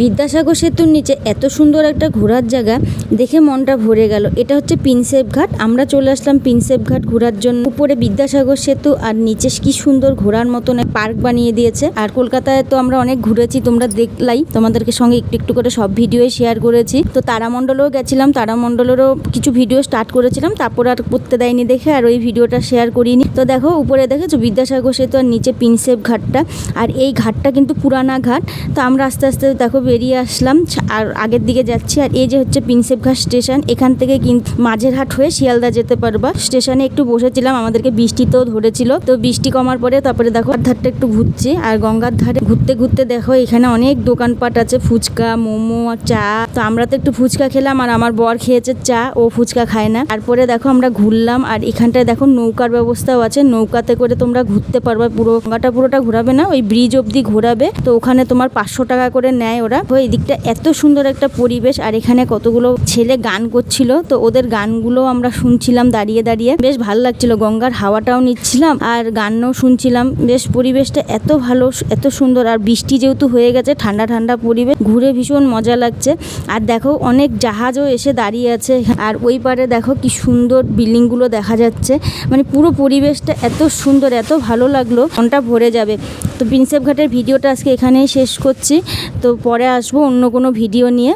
বিদ্যাসাগর সেতুর নিচে এত সুন্দর একটা ঘোরার জায়গা দেখে মনটা ভরে গেল। এটা হচ্ছে প্রিন্সেপ ঘাট। আমরা চলে আসলাম প্রিন্সেপ ঘাট ঘোরার জন্য। উপরে বিদ্যাসাগর সেতু আর নিচে কি সুন্দর ঘোরার মতন পার্ক বানিয়ে দিয়েছে। আর কলকাতায় তো আমরা অনেক ঘুরেছি, তোমরা দেখলাই, তোমাদেরকে সঙ্গে একটু একটু করে সব ভিডিও শেয়ার করেছি। তো তারামণ্ডলেও গেছিলাম, তারামণ্ডলেরও কিছু ভিডিও স্টার্ট করেছিলাম, তারপর আর করতে দেয়নি দেখে আর ওই ভিডিওটা শেয়ার করিনি। তো দেখো উপরে দেখেছো বিদ্যাসাগর সেতু আর নিচে প্রিন্সেপ ঘাটটা। আর এই ঘাটটা কিন্তু পুরানা ঘাট। তো আমরা আস্তে আস্তে দেখো বেরিয়ে আসলাম আর আগের দিকে যাচ্ছি। আর এই যে হচ্ছে প্রিন্সেপ ঘাট স্টেশন, এখান থেকে কিন্তু মাঝেরহাট হয়ে শিয়ালদা যেতে পারবা। স্টেশনে একটু বসেছিলাম, আমাদেরকে বৃষ্টিতেও ধরেছিল। তো বৃষ্টি কমার পরে তারপরে দেখো ধারটা একটু ঘুরছি। আর গঙ্গার ধারে ঘুরতে ঘুরতে দেখো এখানে অনেক দোকানপাট আছে, ফুচকা, মোমো, চা। তো আমরা তো একটু ফুচকা খেলাম আর আমার বর খেয়েছে চা, ও ফুচকা খায় না। তারপরে দেখো আমরা ঘুরলাম আর এখানটায় দেখো নৌকার ব্যবস্থাও আছে, নৌকাতে করে তোমরা ঘুরতে পারবা। পুরো গঙ্গাটা পুরোটা ঘোরাবে না, ওই ব্রিজ অবধি ঘোরাবে। তো ওখানে তোমার 500 টাকা করে নেয় ওরা। তো এই দিকটা এত সুন্দর একটা পরিবেশ। আর এখানে কতগুলো ছেলে গান করছিল, তো ওদের গানগুলো আমরা শুনছিলাম দাঁড়িয়ে দাঁড়িয়ে, বেশ ভালো লাগছিল। গঙ্গার হাওয়াটাও নিচ্ছিলাম আর গানও শুনছিলাম। বেশ পরিবেশটা এত ভালো, এত সুন্দর। আর বৃষ্টি যেহেতু হয়ে গেছে, ঠান্ডা ঠান্ডা পরিবেশ, ঘুরে ভীষণ মজা লাগছে। আর দেখো অনেক জাহাজও এসে দাঁড়িয়ে আছে। আর ওই পারে দেখো কি সুন্দর বিল্ডিংগুলো দেখা যাচ্ছে। মানে পুরো পরিবেশটা এত সুন্দর, এত ভালো লাগলো, মনটা ভরে যাবে। তো প্রিন্সেপ ঘাটের ভিডিওটা আজকে এখানেই শেষ করছি। তো পরে আসবো অন্য কোনো ভিডিও নিয়ে।